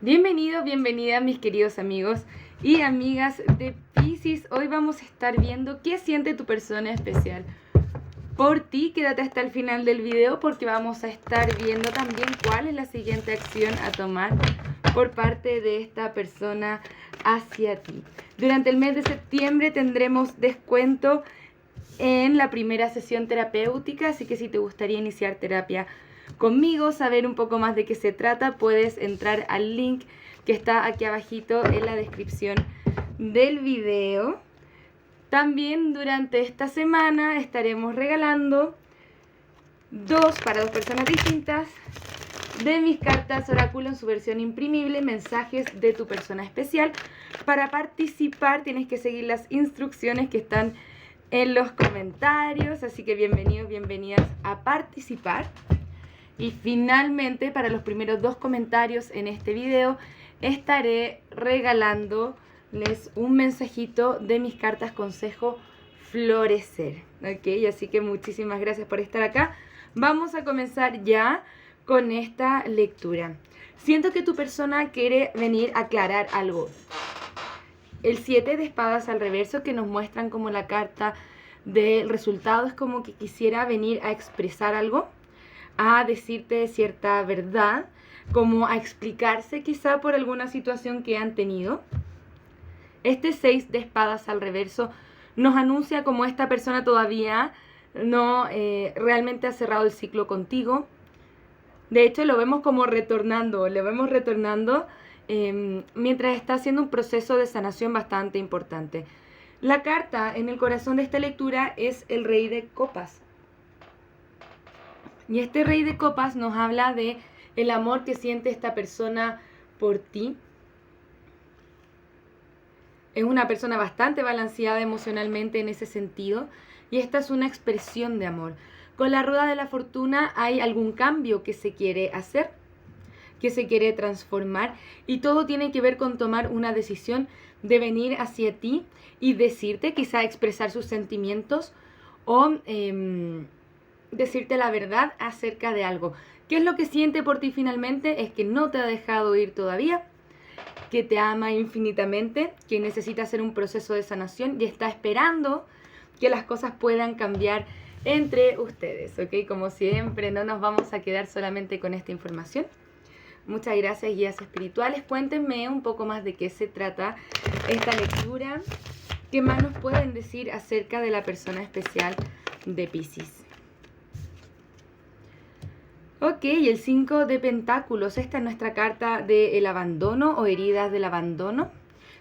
Bienvenido, bienvenida mis queridos amigos y amigas de Piscis. Hoy vamos a estar viendo qué siente tu persona especial por ti. Quédate hasta el final del video porque vamos a estar viendo también cuál es la siguiente acción a tomar por parte de esta persona hacia ti. Durante el mes de septiembre tendremos descuento en la primera sesión terapéutica, así que si te gustaría iniciar terapia conmigo, saber un poco más de qué se trata, puedes entrar al link que está aquí abajito en la descripción del video. También durante esta semana estaremos regalando para dos personas distintas de mis cartas oráculo en su versión imprimible, mensajes de tu persona especial. Para participar tienes que seguir las instrucciones que están en los comentarios, así que bienvenidos, bienvenidas a participar. Y finalmente, para los primeros 2 comentarios en este video, estaré regalándoles un mensajito de mis cartas consejo florecer. ¿Ok? Así que muchísimas gracias por estar acá. Vamos a comenzar ya con esta lectura. Siento que tu persona quiere venir a aclarar algo. El 7 de espadas al reverso, que nos muestran como la carta del resultado, es como que quisiera venir a expresar algo, a decirte cierta verdad, como a explicarse quizá por alguna situación que han tenido. Este 6 de espadas al reverso nos anuncia como esta persona todavía no realmente ha cerrado el ciclo contigo. De hecho, lo vemos como retornando, mientras está haciendo un proceso de sanación bastante importante. La carta en el corazón de esta lectura es el Rey de Copas. Y este Rey de Copas nos habla de el amor que siente esta persona por ti. Es una persona bastante balanceada emocionalmente en ese sentido. Y esta es una expresión de amor. Con la rueda de la fortuna hay algún cambio que se quiere hacer, que se quiere transformar. Y todo tiene que ver con tomar una decisión de venir hacia ti y decirte, quizá expresar sus sentimientos o decirte la verdad acerca de algo. ¿Qué es lo que siente por ti finalmente? Es que no te ha dejado ir todavía, que te ama infinitamente, que necesita hacer un proceso de sanación y está esperando que las cosas puedan cambiar entre ustedes, ¿ok? Como siempre, no nos vamos a quedar solamente con esta información. Muchas gracias, guías espirituales. Cuéntenme un poco más de qué se trata esta lectura. ¿Qué más nos pueden decir acerca de la persona especial de Piscis? Ok, el 5 de pentáculos. Esta es nuestra carta del abandono o heridas del abandono.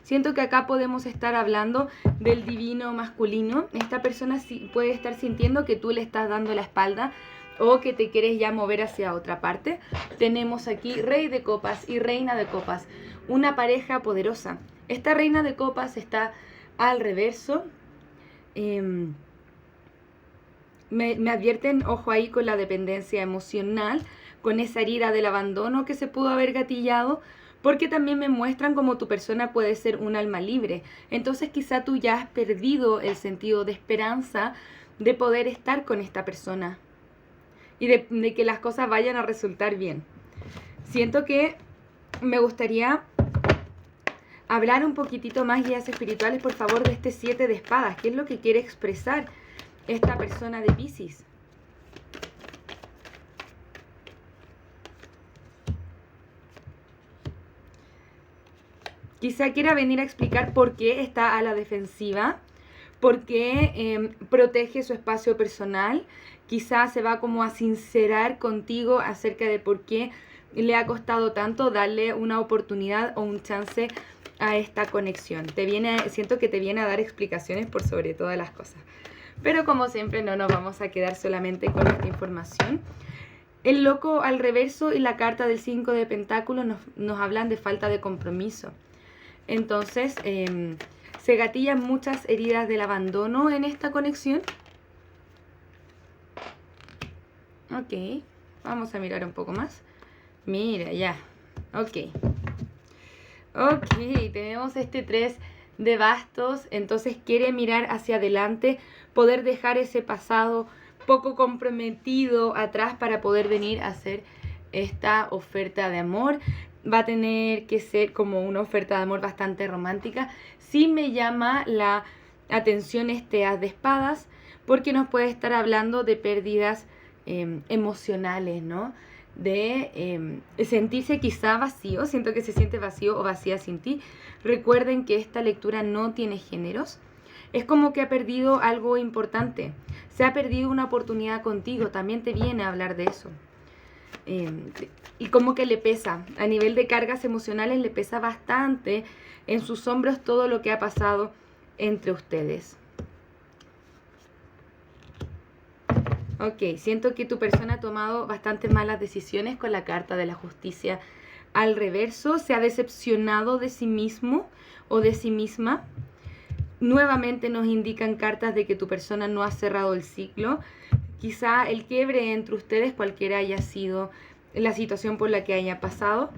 Siento que acá podemos estar hablando del divino masculino. Esta persona puede estar sintiendo que tú le estás dando la espalda o que te quieres ya mover hacia otra parte. Tenemos aquí Rey de Copas y Reina de Copas, una pareja poderosa. Esta Reina de Copas está al reverso. Me advierten, ojo ahí con la dependencia emocional, con esa herida del abandono que se pudo haber gatillado, porque también me muestran como tu persona puede ser un alma libre. Entonces quizá tú ya has perdido el sentido de esperanza de poder estar con esta persona y de que las cosas vayan a resultar bien. Siento que me gustaría hablar un poquitito más, guías espirituales, por favor, de este 7 de espadas. ¿Qué es lo que quiere expresar esta persona de Piscis? Quizá quiera venir a explicar por qué está a la defensiva, por qué protege su espacio personal. Quizá se va como a sincerar contigo acerca de por qué le ha costado tanto darle una oportunidad o un chance a esta conexión. Siento que te viene a dar explicaciones por sobre todas las cosas. Pero como siempre no nos vamos a quedar solamente con esta información. El loco al reverso y la carta del 5 de pentáculos nos hablan de falta de compromiso. Entonces se gatillan muchas heridas del abandono en esta conexión. Ok, vamos a mirar un poco más. Mira, ya. Ok, tenemos este 3 de bastos. Entonces quiere mirar hacia adelante, poder dejar ese pasado poco comprometido atrás para poder venir a hacer esta oferta de amor. va a tener que ser como una oferta de amor bastante romántica. Sí me llama la atención este as de espadas, porque nos puede estar hablando de pérdidas emocionales, ¿no? De sentirse quizá vacío, siento que se siente vacío o vacía sin ti. Recuerden que esta lectura no tiene géneros. Es como que ha perdido algo importante, se ha perdido una oportunidad contigo, también te viene a hablar de eso. Y como que le pesa, a nivel de cargas emocionales le pesa bastante en sus hombros todo lo que ha pasado entre ustedes. Ok, siento que tu persona ha tomado bastantes malas decisiones con la carta de la justicia al reverso, se ha decepcionado de sí mismo o de sí misma. Nuevamente nos indican cartas de que tu persona no ha cerrado el ciclo. Quizá el quiebre entre ustedes, cualquiera haya sido la situación por la que haya pasado,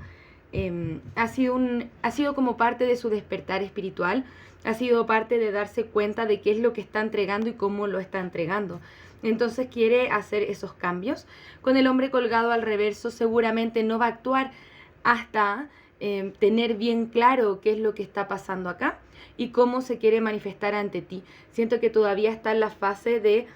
ha sido como parte de su despertar espiritual, ha sido parte de darse cuenta de qué es lo que está entregando y cómo lo está entregando. Entonces quiere hacer esos cambios. Con el hombre colgado al reverso seguramente no va a actuar hasta tener bien claro qué es lo que está pasando acá y cómo se quiere manifestar ante ti. Siento que todavía está en la fase de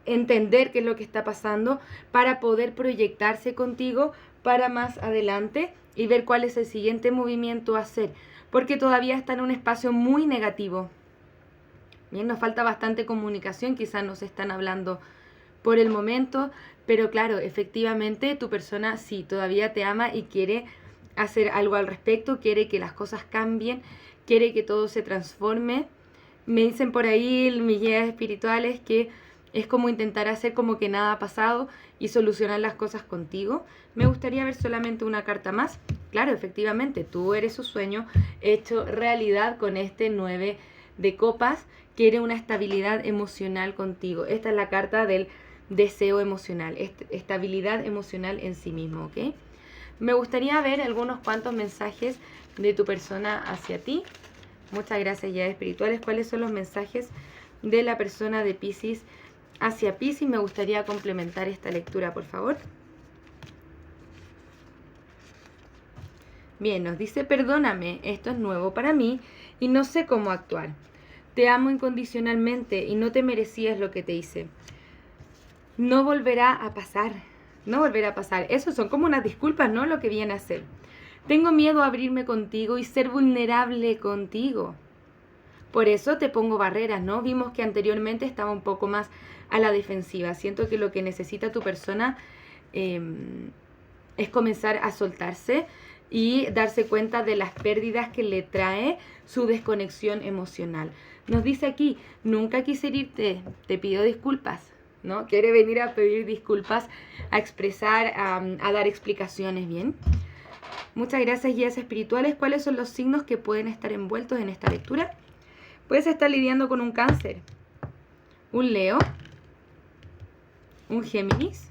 entender qué es lo que está pasando para poder proyectarse contigo para más adelante y ver cuál es el siguiente movimiento a hacer, porque todavía está en un espacio muy negativo. Bien, nos falta bastante comunicación, quizás nos están hablando por el momento, pero claro, efectivamente tu persona sí, todavía te ama y quiere hacer algo al respecto, quiere que las cosas cambien, quiere que todo se transforme. Me dicen por ahí mis guías espirituales que es como intentar hacer como que nada ha pasado y solucionar las cosas contigo. Me gustaría ver solamente una carta más. Claro, efectivamente, tú eres su sueño hecho realidad con este 9 de copas. Quiere una estabilidad emocional contigo. Esta es la carta del deseo emocional, estabilidad emocional en sí mismo, ¿ok? Me gustaría ver algunos cuantos mensajes de tu persona hacia ti. Muchas gracias, guías espirituales. ¿Cuáles son los mensajes de la persona de Piscis hacia Piscis? Me gustaría complementar esta lectura, por favor. Bien, nos dice: perdóname, esto es nuevo para mí y no sé cómo actuar. Te amo incondicionalmente y no te merecías lo que te hice. No volverá a pasar, no volverá a pasar. Eso son como unas disculpas, ¿no? Lo que viene a ser. Tengo miedo a abrirme contigo y ser vulnerable contigo. Por eso te pongo barreras, ¿no? Vimos que anteriormente estaba un poco más a la defensiva. Siento que lo que necesita tu persona es comenzar a soltarse y darse cuenta de las pérdidas que le trae su desconexión emocional. Nos dice aquí: nunca quise irte, te pido disculpas, ¿no? Quiere venir a pedir disculpas, a expresar, a dar explicaciones, ¿bien? Muchas gracias, guías espirituales. ¿Cuáles son los signos que pueden estar envueltos en esta lectura? Puedes estar lidiando con un Cáncer, un Leo, un Géminis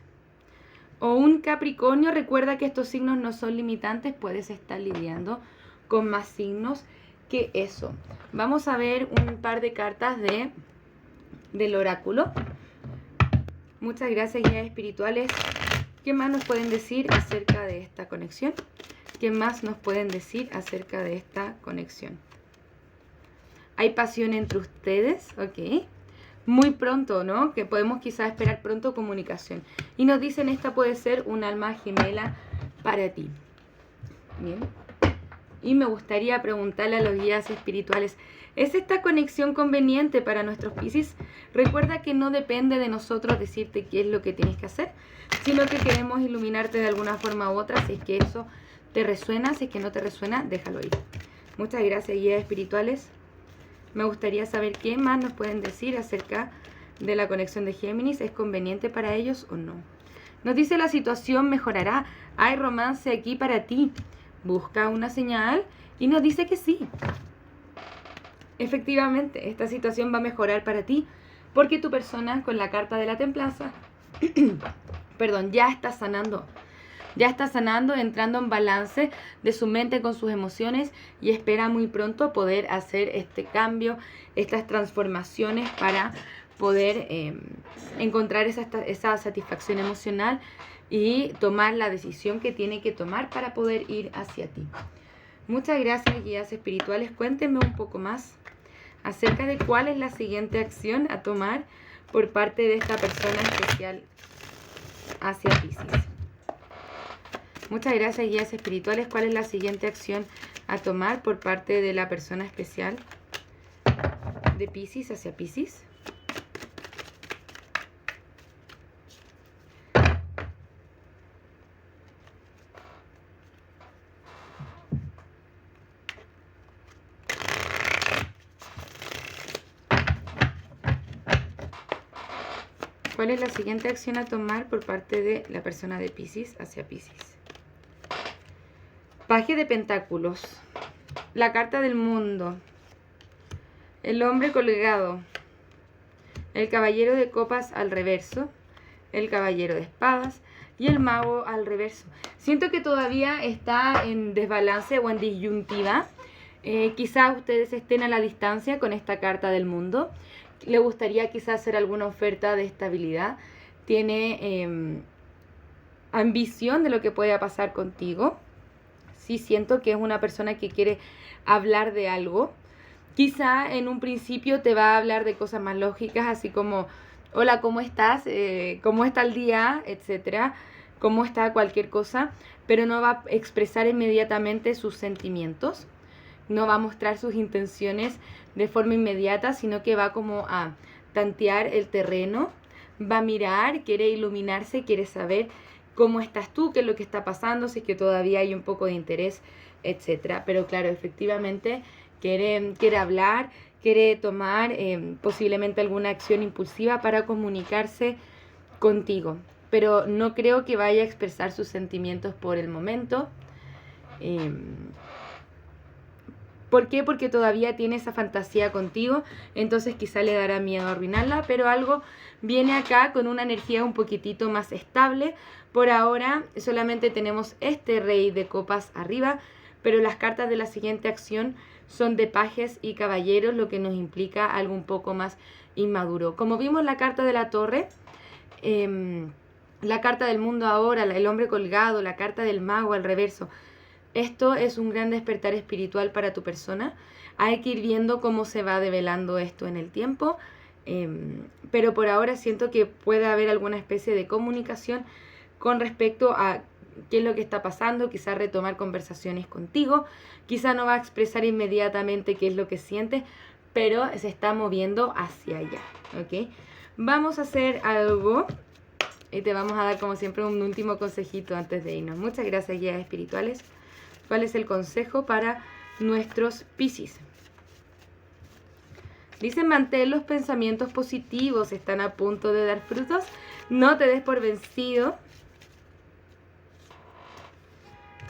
o un Capricornio. Recuerda que estos signos no son limitantes, puedes estar lidiando con más signos que eso. Vamos a ver un par de cartas del oráculo. Muchas gracias, guías espirituales. ¿Qué más nos pueden decir acerca de esta conexión? ¿Qué más nos pueden decir acerca de esta conexión? Hay pasión entre ustedes, ok. Muy pronto, ¿no? Que podemos quizás esperar pronto comunicación. Y nos dicen: esta puede ser un alma gemela para ti. Bien. Y me gustaría preguntarle a los guías espirituales: ¿es esta conexión conveniente para nuestros Piscis? Recuerda que no depende de nosotros decirte qué es lo que tienes que hacer, sino que queremos iluminarte de alguna forma u otra. Si es que eso te resuena, si es que no te resuena, déjalo ir. Muchas gracias, guías espirituales. Me gustaría saber qué más nos pueden decir acerca de la conexión de Géminis. ¿Es conveniente para ellos o no? Nos dice: la situación mejorará. Hay romance aquí para ti. Busca una señal y nos dice que sí. Efectivamente, esta situación va a mejorar para ti porque tu persona, con la carta de la templanza, perdón, ya está sanando. Ya está sanando, entrando en balance de su mente con sus emociones y espera muy pronto poder hacer este cambio, estas transformaciones para poder encontrar esa satisfacción emocional y tomar la decisión que tiene que tomar para poder ir hacia ti. Muchas gracias, guías espirituales. Cuéntenme un poco más acerca de cuál es la siguiente acción a tomar por parte de esta persona especial hacia Piscis. Muchas gracias, guías espirituales. ¿Cuál es la siguiente acción a tomar por parte de la persona especial de Piscis hacia Piscis? ¿Cuál es la siguiente acción a tomar por parte de la persona de Piscis hacia Piscis? Paje de Pentáculos, la carta del mundo, el hombre colgado, el caballero de copas al reverso, el caballero de espadas y el mago al reverso. Siento que todavía está en desbalance o en disyuntiva. Quizás ustedes estén a la distancia con esta carta del mundo. Le gustaría quizás hacer alguna oferta de estabilidad. Tiene ambición de lo que pueda pasar contigo. Sí, siento que es una persona que quiere hablar de algo. Quizá en un principio te va a hablar de cosas más lógicas, así como, hola, ¿cómo estás? ¿Cómo está el día? Etcétera. ¿Cómo está cualquier cosa? Pero no va a expresar inmediatamente sus sentimientos. No va a mostrar sus intenciones de forma inmediata, sino que va como a tantear el terreno, va a mirar, quiere iluminarse, quiere saber cómo estás tú, qué es lo que está pasando, si es que todavía hay un poco de interés, etcétera. Pero claro, efectivamente quiere hablar, quiere tomar posiblemente alguna acción impulsiva para comunicarse contigo. Pero no creo que vaya a expresar sus sentimientos por el momento. ¿Por qué? Porque todavía tiene esa fantasía contigo, entonces quizá le dará miedo a arruinarla, pero algo viene acá con una energía un poquitito más estable. Por ahora solamente tenemos este rey de copas arriba, pero las cartas de la siguiente acción son de pajes y caballeros, lo que nos implica algo un poco más inmaduro. Como vimos la carta de la torre, la carta del mundo ahora, el hombre colgado, la carta del mago al reverso. Esto es un gran despertar espiritual para tu persona. Hay que ir viendo cómo se va develando esto en el tiempo. Pero por ahora siento que puede haber alguna especie de comunicación con respecto a qué es lo que está pasando. Quizá retomar conversaciones contigo. Quizá no va a expresar inmediatamente qué es lo que siente, pero se está moviendo hacia allá. ¿Ok? Vamos a hacer algo y te vamos a dar como siempre un último consejito antes de irnos. Muchas gracias, guías espirituales. ¿Cuál es el consejo para nuestros Piscis? Dicen, mantén los pensamientos positivos, están a punto de dar frutos. No te des por vencido.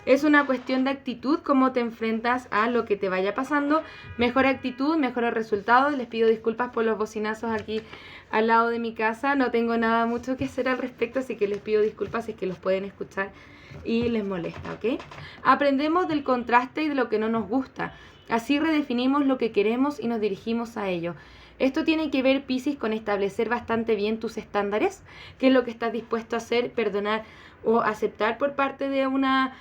Es una cuestión de actitud, cómo te enfrentas a lo que te vaya pasando. Mejor actitud, mejores resultados. Les pido disculpas por los bocinazos aquí al lado de mi casa. No tengo nada mucho que hacer al respecto, así que les pido disculpas si es que los pueden escuchar y les molesta, ¿ok? Aprendemos del contraste y de lo que no nos gusta. Así redefinimos lo que queremos y nos dirigimos a ello. Esto tiene que ver, Piscis, con establecer bastante bien tus estándares, qué es lo que estás dispuesto a hacer, perdonar o aceptar por parte de una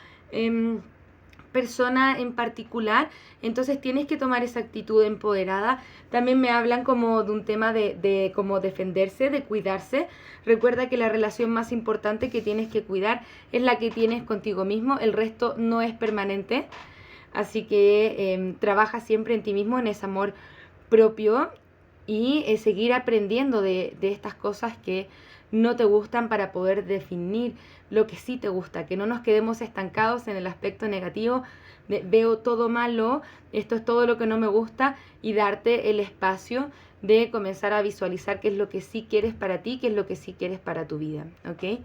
persona en particular. Entonces tienes que tomar esa actitud empoderada. También me hablan como de un tema de cómo defenderse, de cuidarse. Recuerda que la relación más importante que tienes que cuidar es la que tienes contigo mismo. El resto no es permanente. Así que trabaja siempre en ti mismo, en ese amor propio y seguir aprendiendo de estas cosas que no te gustan para poder definir lo que sí te gusta, que no nos quedemos estancados en el aspecto negativo de veo todo malo, esto es todo lo que no me gusta, y darte el espacio de comenzar a visualizar qué es lo que sí quieres para ti, qué es lo que sí quieres para tu vida, ¿ok?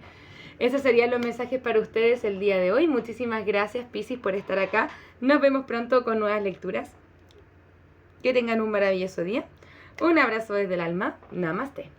Esos serían los mensajes para ustedes el día de hoy. Muchísimas gracias, Piscis, por estar acá. Nos vemos pronto con nuevas lecturas. Que tengan un maravilloso día. Un abrazo desde el alma. Namaste.